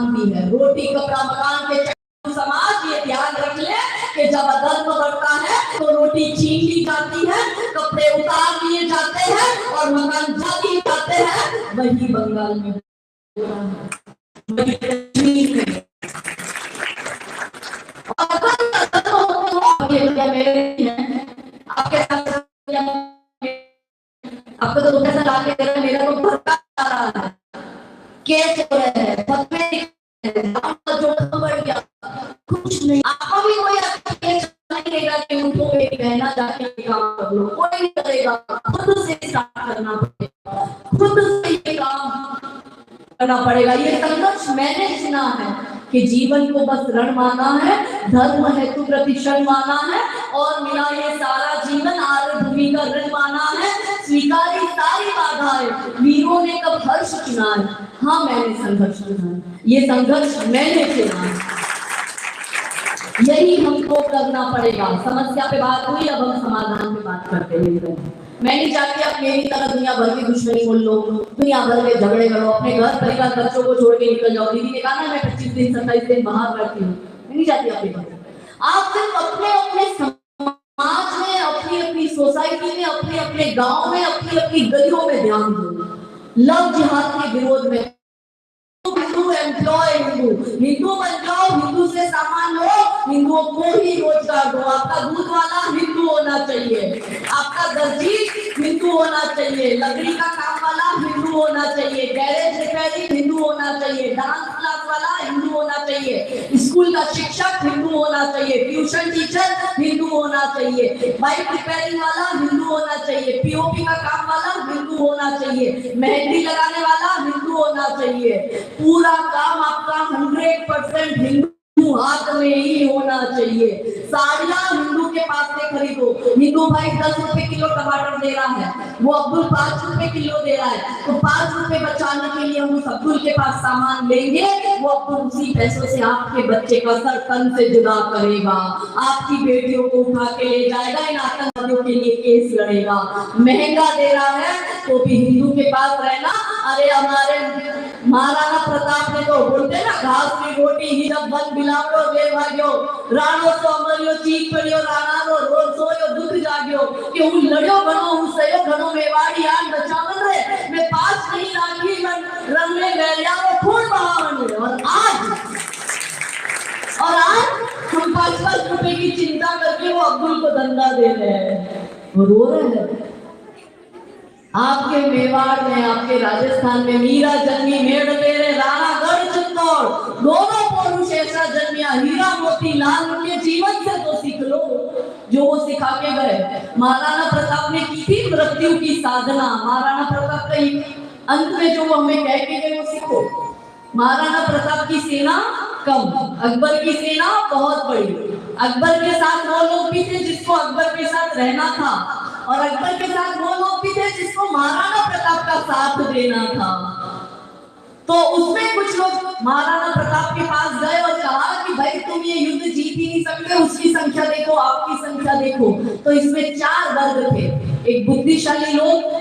भी है, रोटी कपड़ा मकान के समाज ये ध्यान रख ले कि जब अधर्म बढ़ता है तो रोटी छीन ली जाती है, कपड़े उतार लिए जाते हैं और मकान जा दिए जाते हैं। वही बंगाल में हो रहा है, वही कश्मीर में। आपको तो पैसा ला के दे रहा है, मेरा तो भरता आ रहा है, केस हो रहे हैं, जो बढ़ गया कुछ नहीं। आपको भी कोई केस नहीं देगा कि उनको एक कहना जाके काम कर लो, कोई नहीं करेगा। खुद से स्टार्ट करना पड़ेगा, खुद से ये काम करना पड़ेगा। ये संघर्ष मैंने सुना है कि जीवन को बस रण माना है, धर्म हेतु प्रतिक्षण माना है और मेरा ये सारा जीवन आर्य भूमि का ऋण माना है। स्वीकारी सारी बाधाएं, वीरों ने कब हर्ष चुना है? हाँ, मैंने संघर्ष चुना है, ये संघर्ष मैंने चुना है, यही हमको करना पड़ेगा। समस्या पे बात हुई, अब हम समाधान पे बात करते हैं। मैं नहीं चाहती आप मेरी तरह दुनिया भर की दुश्मनी बोल लो, दुनिया भर के झगड़े करो, अपने घर परिवार बच्चों को छोड़ के निकल जाओ। दीदी ने कहा ना मैं 25 दिन 27 दिन बाहर रहती हूँ, मैं नहीं चाहती आप सिर्फ अपने अपने समाज में, अपनी अपनी सोसाइटी में, अपने अपने गांव में, अपनी अपनी गलियों में ध्यान दो। लव जिहाद के विरोध में हिंदू एम्प्लॉय हिंदू बन जाओ, हिंदू से सामान लो, हिंदुओं को ही रोजगार दो। आपका दूध वाला हिंदू होना चाहिए, आपका दर्जी हिंदू होना चाहिए, लकड़ी का काम वाला हिंदू होना चाहिए, गैरेज रिपेयरिंग हिंदू होना चाहिए, डांस क्लास वाला हिंदू होना चाहिए, स्कूल का शिक्षक हिंदू होना चाहिए, ट्यूशन टीचर हिंदू होना चाहिए, बाइक रिपेयरिंग वाला हिंदू होना चाहिए, पीओपी का काम वाला हिंदू होना चाहिए, मेहंदी लगाने वाला हिंदू होना चाहिए। पूरा काम आपका 100% हिंदू हाथ में ही होना चाहिए। साड़ियां हिंदू के पास से खरीदो। हिंदू भाई 10 रुपए किलो टमाटर दे रहा है, वो अब्दुल 5 रुपए किलो दे रहा है, तो 5 रुपए बचाने के लिए हम उस अब्दुल के पास सामान लेंगे, वो अब्दुल उसी पैसों से आपके बच्चे का सर तन से जुदा करेगा, आपकी बेटियों को उठा के ले जाएगा, इन आतंकवादियों के लिए केस लड़ेगा। महंगा दे रहा है तो भी हिंदू के पास रहना। अरे हमारे महाराणा प्रताप ने तो बोलते ना, घास की रोटी ही जब बन बिलावो दे भाग्यो, राणो तो अमरियो चीज पड़ियो, राणा रो रोज सोयो दुख जाग्यो, कि उन लड़ियो घणो हूं सयो घणो मेवाड़ी आन बचावन रे, मैं पास नहीं राखी मन रंग में गया वो खून बहावन। और आज हम 5-5 रुपए की चिंता करके वो अब्दुल को धंधा दे रहे हैं, वो रो रहे हैं। आपके मेवाड़ में, आपके राजस्थान में मीरा जन्मी, मेड़ तेरे राणा गढ़ चित्तौड़, दोनों पुरुष ऐसा जन्मिया, हीरा मोती लाल, उनके जीवन से तो सीख लो जो वो सिखा के गए। महाराणा प्रताप ने की थी मृत्यु की साधना। महाराणा प्रताप का अंत में जो वो हमें कह के गए वो सीखो। महाराणा प्रताप की सेना कम, अकबर की सेना बहुत बड़ी। अकबर के साथ वो लोग भी थे जिसको अकबर के साथ रहना था, और अकबर के साथ वो लोग भी थे जिसको महाराणा प्रताप का साथ देना था। तो उसमें कुछ लोग महाराणा प्रताप के पास गए और कहा कि भाई तुम ये युद्ध जीत ही नहीं सकते, उसकी संख्या देखो, आपकी संख्या देखो। तो इसमें 4 वर्ग थे। एक बुद्धिशाली लोग,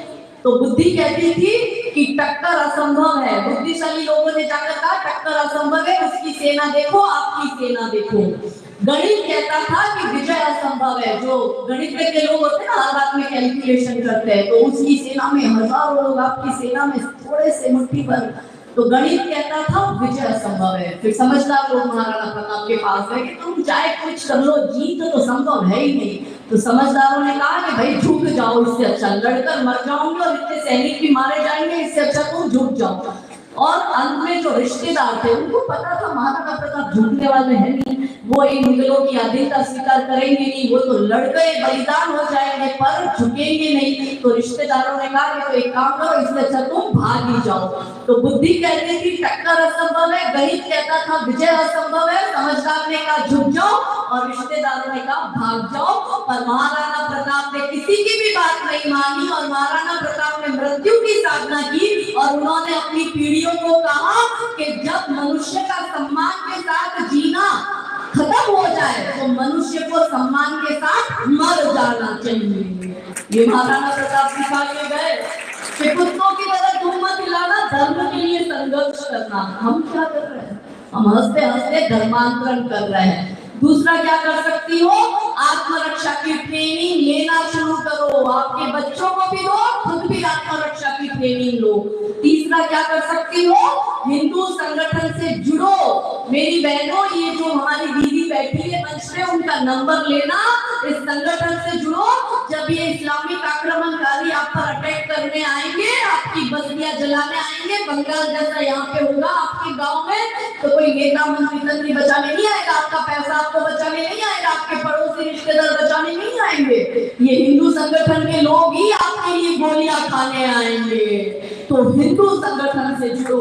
तो बुद्धि कहती थी कि टक्कर असंभव है। बुद्धिशाली लोगों ने जाकर कहा टक्कर असंभव है, उसकी सेना देखो, आपकी सेना देखो। गणित कहता था कि विजय असंभव है। जो गणित के लोग होते हैं ना, हर बात में कैलकुलेशन करते हैं, तो उसकी सेना में हजारों लोग, आपकी सेना में थोड़े से मुट्ठी भर। तो गणित कहता था विजय असंभव है। फिर समझदार लोग महाराणा प्रताप के पास गए कि तुम चाहे कुछ कर लो, जीत तो संभव है ही नहीं। तो समझदारों ने कहा कि भाई झुक जाओ, इससे अच्छा लड़कर मर जाओगे और इतने सैनिक भी मारे जाएंगे, इससे अच्छा तुम झुक जाओ। और अंत में जो रिश्तेदार थे उनको पता था महाराणा प्रताप झुकने वाले हैं नहीं, वो इन मुगलों की अधीनता स्वीकार करेंगे नहीं, वो तो लड़ गए, बलिदान हो जाएंगे, पर झुकेंगे नहीं। तो रिश्तेदारों ने कहा कि तो एक काम करो, इससे अच्छा तुम भाग ही जाओ। तो बुद्धि कहती थी टक्कर असंभव है, गणित कहता था विजय असंभव है, समझदार ने कहा झुक जाओ, और रिश्तेदारों ने कहा भाग जाओ। पर महाराणा प्रताप ने किसी की भी बात नहीं मानी, और महाराणा प्रताप ने मृत्यु की साधना की, और उन्होंने अपनी पीढ़ियों को कहा कि जब मनुष्य का सम्मान के साथ जीना खत्म हो जाए तो मनुष्य को सम्मान के साथ मर जाना चाहिए। ये महाराणा प्रताप सिखा के गए कि कुत्तों की तरह तुम मत हिलाना, धर्म के लिए संघर्ष करना। हम क्या कर रहे हैं? हम हंसते हंसते धर्मांतरण कर रहे हैं। दूसरा क्या कर सकती हो? आत्मरक्षा की ट्रेनिंग लेना शुरू करो, आपके बच्चों को भी दो, खुद भी आत्मरक्षा की ट्रेनिंग लो। तीसरा क्या कर सकती हो? हिंदू संगठन से जुड़ो। मेरी बहनों, ये जो हमारी दीदी बैठी है मंच पे, उनका नंबर लेना, इस संगठन से जुड़ो। जब ये इस्लामिक आक्रमणकारी आप पर अटैक करने आएंगे, आपकी बस्तियां जलाने आएंगे, बंगाल जैसा यहाँ पे होगा आपके गांव में, तो कोई नेता मंत्री बचाने नहीं आएगा, आपका पैसा आपको बचाने नहीं आएगा, आपके पड़ोसी रिश्तेदार बचाने नहीं आएंगे, ये हिंदू संगठन के लोग ही आपके लिए गोलियां खाने आएंगे। तो हिंदू संगठन से जुड़ो।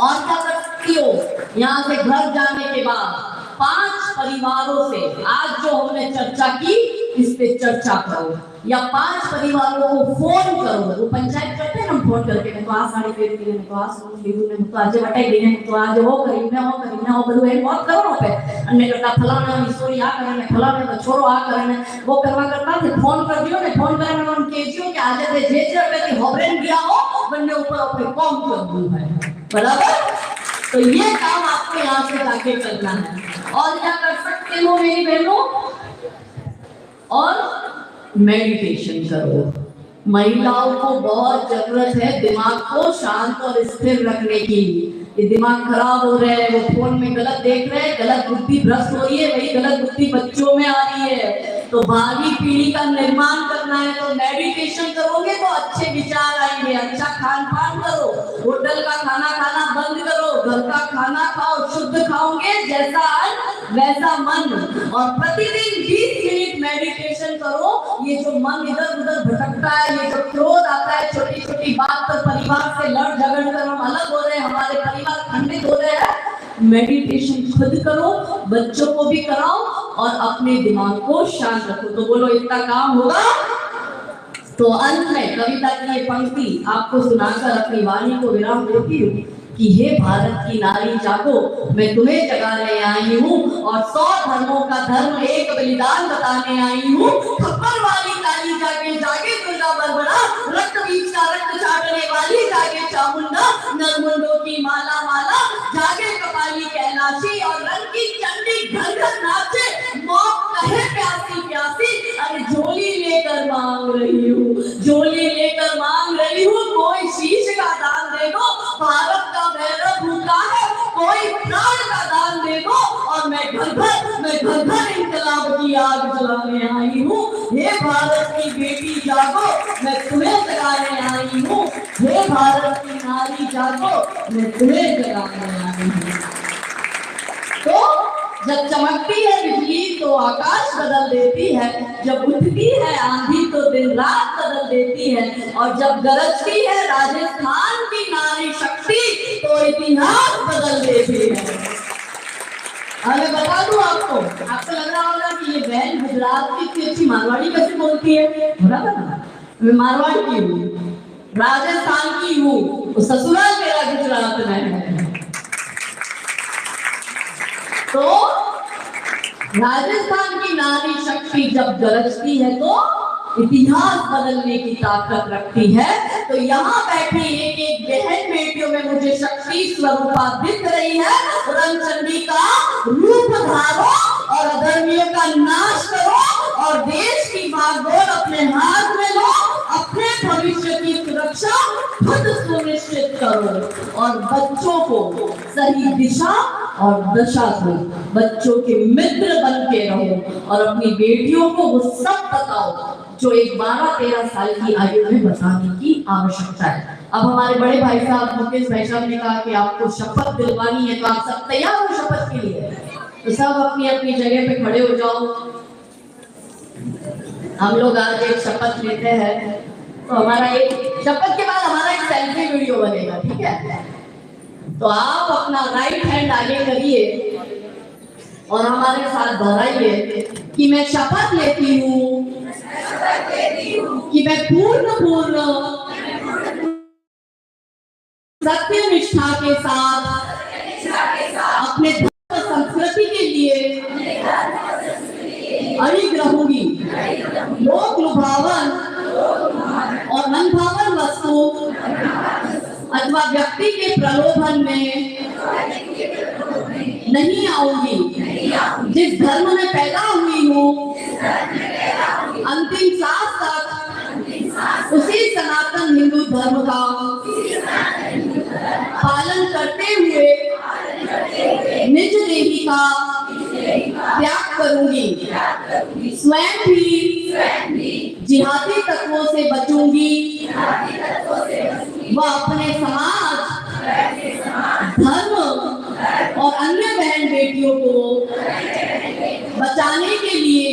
और क्या कर सकती हो? यहाँ से घर जाने के बाद 5 परिवारों से आज जो हमने चर्चा की इस पे चर्चा करो, या 5 परिवारों को फोन करो। वो पंचायत करते हैं ना, फोन करके तो आ साड़ी फेर दी ने, तो आ सूट लीधु ने, तो आज बटाई दी ने, तो आज हो બધું એ વાત કરો पे અને કરતા ફલાણા ઈશ્વરી આ કરે ને ફલાણા તો છોરો આ કરે ને वो કરવા કરતા थे फोन कर दियो ने, फोन करने में कहियो कि आज ते जे जे पे होबरेन गया हो बन्ने ऊपर अपने कॉम कर दूं है, बराबर। तो ये काम आपको यहाँ से जाके करना है। और क्या कर सकते हो मेरी बहनों? और मेडिटेशन करो। महिलाओं को बहुत जरूरत है दिमाग को शांत और स्थिर रखने की। ये दिमाग खराब हो रहे हैं, वो फोन में गलत देख रहे हैं, गलत बुद्धि भ्रष्ट हो रही है, वही गलत बुद्धि बच्चों में आ रही है। तो भावी पीढ़ी का निर्माण करना है तो मेडिटेशन करोगे तो अच्छे विचार आएंगे। अच्छा खान पान करो, होटल का खाना खाना बंद करो, घर का खाना खाओ, शुद्ध खाओगे, जैसा अन्न वैसा मन। और प्रतिदिन 20 मिनट मेडिटेशन करो। ये जो मन इधर उधर भटकता है, ये जो क्रोध आता है छोटी छोटी बात पर, परिवार से लड़ झगड़ कर हम अलग हो रहे हैं, हमारे परिवार खंडित हो रहे हैं, मेडिटेशन खुद करो, बच्चों को भी कराओ और अपने दिमाग को शांत रखो। तो बोलो इतना काम होगा। तो अंत में कविता की ये पंक्ति आपको सुनाकर अपनी वाणी को विराम देती हूँ कि हे भारत की नारी जागो, मैं तुम्हें जगाने आई हूँ और 100 धर्मों का धर्म एक बलिदान बताने आई हूँ। खप्पर वाली काली जागे जागे दुर्गा बरबरा, रक्त बीज का रक्त चाटने वाली जागे चामुंडा, नरमुंडों की माला माला जागे कपाली कैलाशी, और रंग की चंडी घर घर नाचे, मौत कहे प्यासी प्यासी, अरे झोली लेकर मांग रही हूँ, झोली लेकर मांग रही हूँ, कोई शीश का दान दे दो, भारत का भैरव भूखा है, कोई प्राण का दान दे दो, और मैं घर घर इंकलाब की आग जलाने आई हूँ। हे भारत की बेटी जागो, मैं तुम्हें जगाने आई हूँ। हे भारत की नारी जागो, मैं तुम्हें जगाने आई हूँ। तो जब चमकती है बिजली तो आकाश बदल देती है, जब उठती है आंधी तो दिन रात बदल देती है, और जब गरजती है राजस्थान की नारी शक्ति तो इतिहास बदल देती है। मैं बता दूं आपको लग रहा होगा कि ये बहन गुजरात की इतनी अच्छी मारवाड़ी कैसे बोलती है, बराबर ना? मैं मारवाड़ की हूँ, राजस्थान की हूँ, तो ससुराल मेरा गुजरात में है। तो राजस्थान की नारी शक्ति जब गरजती है तो इतिहास बदलने की ताकत रखती है। तो यहाँ बैठी एक एक बहन बेटियों में मुझे शक्ति स्वरूपा दिख रही है। रंगचंडी का रूप धारो और अधर्मियों का नाश करो, और देश की बागडोर अपने हाथ में लो, अपने भविष्य की सुरक्षा खुद सुनिश्चित करो, और बच्चों को सही दिशा और दशा दो, बच्चों के मित्र बन के रहो, और अपनी बेटियों को वो सब बताओ जो एक 12-13 साल की आयु में बताने की आवश्यकता है। अब हमारे बड़े भाई साहब मुकेश भाई साहब ने कहा कि आपको शपथ दिलवानी है, तो आप सब तैयार हो शपथ के लिए? तो सब अपनी अपनी जगह पे खड़े हो जाओ। हम लोग आज एक शपथ लेते हैं, तो हमारा एक शपथ के बाद हमारा एक सेल्फी वीडियो बनेगा, ठीक है? तो आप अपना राइट हैंड आगे करिए और हमारे साथ दोहराइए कि मैं शपथ लेती हूँ कि मैं पूर्ण सत्य निष्ठा के साथ अपने धर्म और संस्कृति के लिए अड़िग रहूंगी। लोक लुभावन और मनभावन वस्तु अथवा व्यक्ति के प्रलोभन में नहीं आऊंगी। जिस धर्म में पैदा हुई हूँ अंतिम सांस तक उसी सनातन हिंदू धर्म का पालन करते हुए निज देही का त्याग करूंगी। स्वयं भी जिहादी तत्वों से बचूंगी व अपने समाज, धर्म और अन्य बहन बेटियों को बचाने के लिए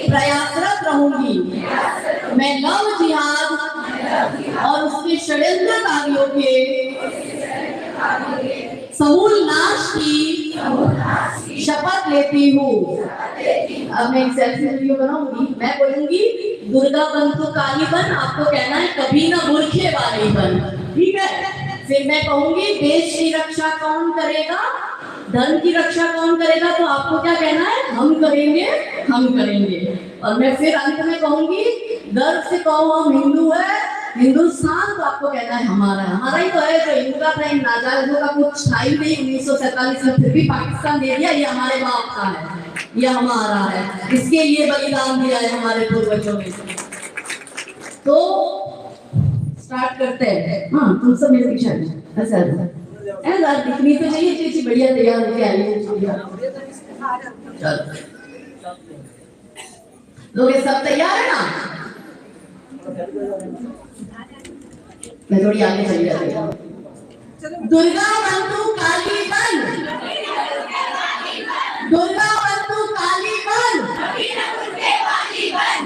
प्रयासरत रहूंगी। मैं लव जिहाद और उसके षड्यंत्रकारियों के समूल नाश की शपथ लेती हूँ। अब मैं एक सेल्फी वीडियो बनाऊंगी, मैं बोलूंगी दुर्गा बन तो काली बन, आपको कहना है कभी ना मूर्खे वाली बन, ठीक है? फिर मैं कहूंगी देश की रक्षा कौन करेगा, धर्म की रक्षा कौन करेगा, तो आपको क्या कहना है? हम करेंगे, हम करेंगे। और मैं फिर अंत में कहूंगी गर्व से कहो हम हिंदू है, हिंदुस्तान, तो आपको कहना है हमारा है। हमारा ही तो है, जो हिंदू का था इन नाजायजों का कुछ था ही नहीं 1947 में, फिर भी पाकिस्तान दे दिया, ये हमारे बाप का है, ये हमारा है, इसके लिए बलिदान दिया है हमारे पूर्वजों ने। तो स्टार्ट करते हैं। हाँ, तुम सब मेरे पीछे ऐसा ऐसा दिखनी तो चाहिए चीज़ बढ़िया तैयार होके आई है। चलो लोग ये सब तैयार है ना? मैं थोड़ी आगे चली जाती हूँ। दुर्गा बंधु काली बन, दुर्गा बंधु काली बन,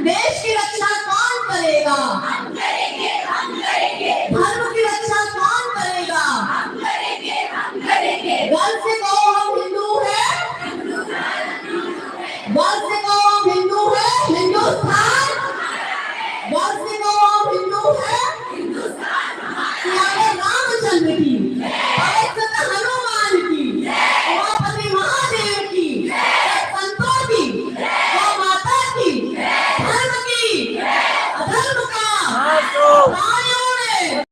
देश की रक्षा कौन करेगा? धर्म की रक्षा कौन करेगा? गर्व से कहो हम हिंदू हैं, गर्व से कहो हम हिंदू हैं, हिंदुस्तान, गर्व से कहो हम हिंदू हैं, रामचंद्र की, पवित्र हनुमान की, उमापति महादेव की, संतों की, गौ माता की, धर्म की, अधर्म का, प्राणियों में,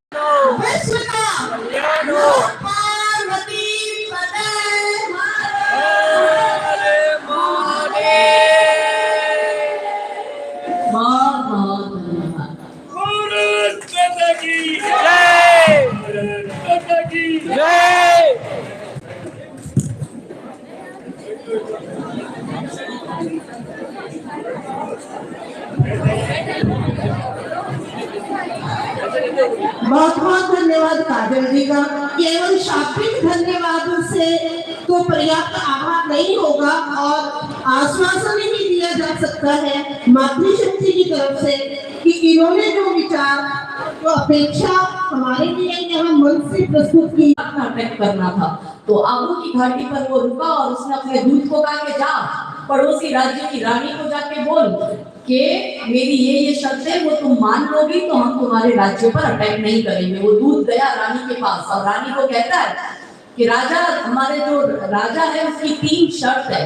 विश्व का, पार्वती पते बहुत बहुत धन्यवाद। बहुत बहुत धन्यवाद काजल जी का। केवल शाब्दिक धन्यवाद से तो पर्याप्त आभार नहीं होगा और आश्वासन ही दिया जा सकता है मातृशक्ति की तरफ से कि इन्होंने जो विचार तो अपेक्षा हमारे लिए यहाँ मन से प्रस्तुत की अटैक करना था। तो आबू की घाटी पर वो रुका और उसने अपने दूत को कहा कि जा पड़ोसी राज्य की रानी को जाके बोल कि मेरी ये शर्त है, वो तुम मान लोगी तो हम तुम्हारे राज्य पर अटैक नहीं करेंगे। वो दूत गया रानी के पास और रानी को कहता है कि राजा, हमारे जो राजा है उसकी 3 शर्त है।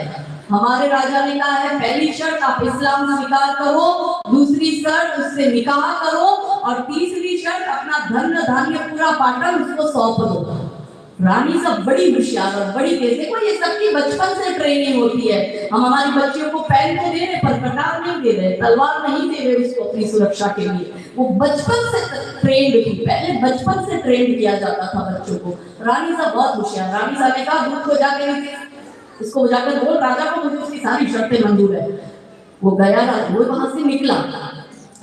हमारे राजा ने कहा है पहली शर्त आप इस्लाम स्वीकार करो, दूसरी शर्त उससे निकाह करो और तीसरी शर्त अपना धन धान्य पूरा बांटकर उसको सौंप दो। रानी सब बड़ी होशियार और बड़ी तेज। देखो ये सबकी बचपन से ट्रेनिंग होती है। हम हमारी बच्चियों को पेन तो दे रहे पर कटार नहीं दे रहे, तलवार नहीं दे रहे उसको अपनी सुरक्षा के लिए। वो बचपन से ट्रेंड थी, पहले बचपन से ट्रेंड किया जाता था बच्चों को। रानी सब बहुत होशियार। रानी साहब ने कहा दूध को जाकर इसको जाकर बोल राजा को मुझे उसकी सारी शर्तें मंजूर है। वो गया, वो वहां से निकला।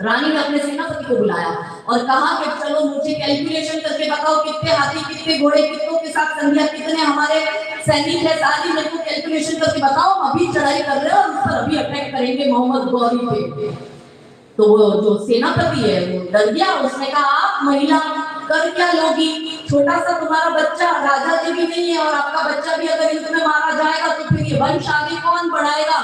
रानी ने अपने सेनापति को बुलाया और कहा कि चलो मुझे कैलकुलेशन करके बताओ कितने हाथी, कितने घोड़े, कितनों के साथ संध्या, कितने हमारे सैनिक है सारी, मेरे को कैलकुलेशन करके बताओ, हम अभी चढ़ाई कर रहे हो और उस पर अभी अटैक करेंगे मोहम्मद गौरी पे। तो वो जो सेनापति है वो डर गया, उसने कहा आप महिला कर क्या लोगी, छोटा सा तुम्हारा बच्चा, राजा जी भी नहीं है और आपका बच्चा भी अगर इसमें मारा जाएगा तो फिर ये वंश आगे कौन बढ़ाएगा।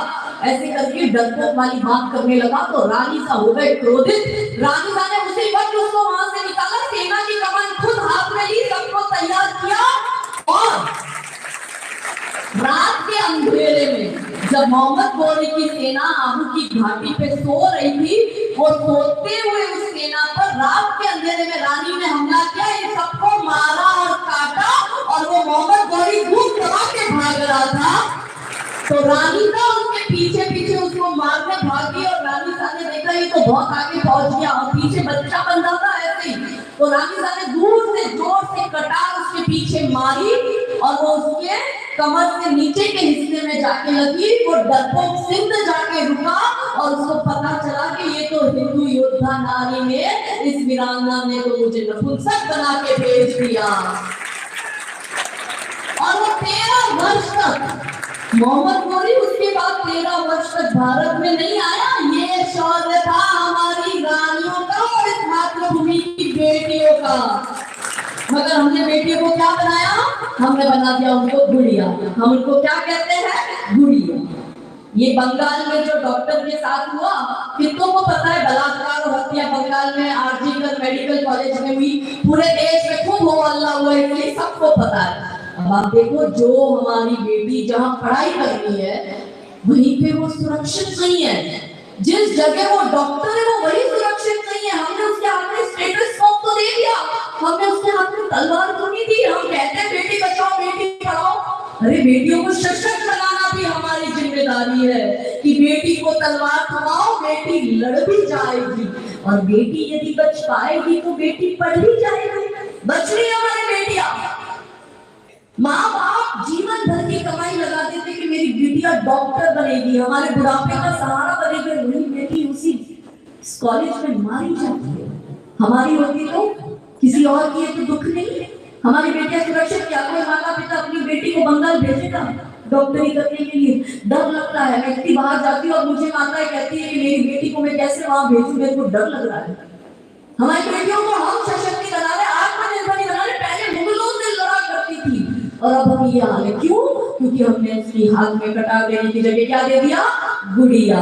ऐसे करके डरपोक वाली बात करने लगा तो रानी सा हो गए क्रोधित। रानी सा ने उसी वक्त उसको वहां से निकाला, सेना की कमान खुद हाथ में ली, सबको तैयार किया और रात के अंधेरे में जब मोहम्मद गौरी की सेना आबू की घाटी पे सो रही थी, वो सोते हुए उस सेना पर रात के अंधेरे में रानी ने हमला किया, इन सबको मारा और काटा और वो मोहम्मद गौरी धूप दबा के भाग रहा था। तो रानी का उसके पीछे पीछे उसको मारने भागी और रानी सा ने देखा ये तो बहुत आगे पहुंच गया और पीछे बच्चा बंधा था ऐसे ही। तो रानी सा ने दूर से जोर से कटार उसके पीछे मारी और वो उसके कमर से नीचे के हिस्से में जाके लगी। वो डरपोक सिंध जाके रुका और उसको पता चला कि ये तो हिंदू योद्धा नारी ने, इस वीरांगना ने तो मुझे नपुंसक बना के भेज दिया। और वो 13 वर्ष तक मोहम्मद गौरी उसके बाद 13 वर्ष तक भारत में नहीं आया। ये शौर्य था हमारी रानियों का और इस मातृभूमि की बेटियों का। मगर हमने बेटियों को क्या बनाया, हमने बना दिया उनको गुड़िया। हम उनको क्या कहते हैं, गुड़िया। ये बंगाल में जो डॉक्टर के साथ हुआ, कितनों को पता है बलात्कार और हत्या बंगाल में आरजीकर मेडिकल कॉलेज में हुई, पूरे देश में खूब हो हल्ला हुआ, इसलिए सबको पता है। अब आप देखो जो हमारी बेटी जहाँ पढ़ाई कर रही है वहीं पे वो सुरक्षित नहीं है, जिस जगह वो डॉक्टर है वो वही सुरक्षित नहीं है। हमने उसके हाथ में स्टेथोस्कोप तो दे दिया, हमने उसके हाथ में तलवार तो नहीं दी। हम कहते हैं बेटी बचाओ बेटी पढ़ाओ, अरे बेटियों को सशक्त बनाना भी हमारी जिम्मेदारी है कि बेटी को तलवार थमाओ, बेटी लड़ भी जाएगी और बेटी यदि बच पाएगी तो बेटी पढ़ भी जाएगी। बच रही हमारी बेटियां, माँ बाप जीवन भर की कमाई लगा देते कि मेरी बेटिया डॉक्टर बनेगी, हमारे बुढ़ापे का सहारा बनेगी, वही बेटी उसी कॉलेज में मारी जाती है। हमारी होती तो किसी और की तो दुख नहीं है। हमारी बेटियां सुरक्षित, क्या कोई माता पिता अपनी बेटी को बंगाल भेजेगा डॉक्टरी करने के लिए? डर लगता है। मैं इतनी बाहर जाती हूँ और मुझे माताएं कहती है कि मेरी बेटी को मैं कैसे वहां भेजूं, मेरे को डर लग रहा है। हमारी बेटियों को हम सशक्त बना रहे, आत्मनिर्भर बना रहे। पहले मुगलों से लड़ा करती थी और अब हम ये हाल है, क्यों? क्योंकि हमने उसकी हाथ में कटार देने की जगह क्या दे दिया, गुड़िया।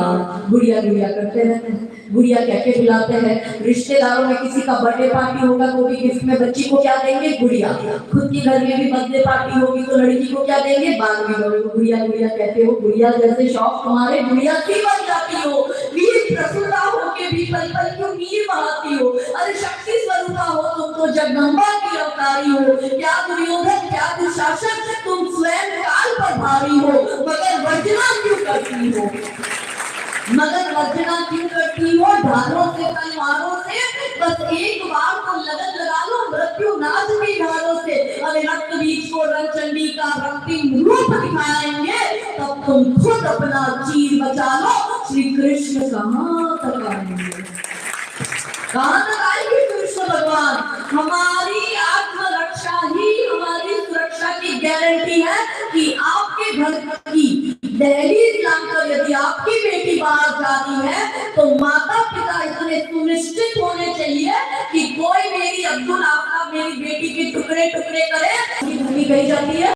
गुड़िया गुड़िया करते रहते हैं, गुड़िया कह के बुलाते हैं। रिश्तेदारों में किसी का बर्थडे पार्टी होगा तो भी गिफ्ट में बच्ची को क्या देंगे, गुड़िया। खुद के घर में भी बर्थडे पार्टी होगी तो लड़की को क्या देंगे, बारहवीं वाले को गुड़िया गुड़िया कहते हो। गुड़िया जैसे शौक तुम्हारे, गुड़िया की बन जाती हो, वीर प्रसूता होके भी पल पल क्यों नीर बहाती हो। अरे शक्ति स्वरूपा हो तुम तो, जगदम्बा की अवतारी हो। क्या दुर्योधन क्या दुशासन, तुम स्वयं काल पर भारी हो, मगर वर्जना क्यों करती हो, मगर वर्जना क्यों करती हो ढालों से तलवारों से। बस एक बार तो लगन लगा लो मृत्यु नाथ की ढालों से। अरे रक्त बीज को रणचंडी का रक्तिम रूप दिखाएंगे, तब तुम खुद अपना चीर बचा लो। श्री कृष्ण कहाँ तक आएंगे, कहाँ तक आएंगे कृष्ण भगवान। हमारी आत्मरक्षा ही हमारी सुरक्षा की गारंटी है कि आपके घर की दहलीज लाकर यदि आपकी बेटी बाहर जाती है तो माता पिता इतने सुनिश्चित होने चाहिए कि कोई मेरी अब्दुल आफ्ताब मेरी बेटी के टुकड़े टुकड़े करे। कही जाती है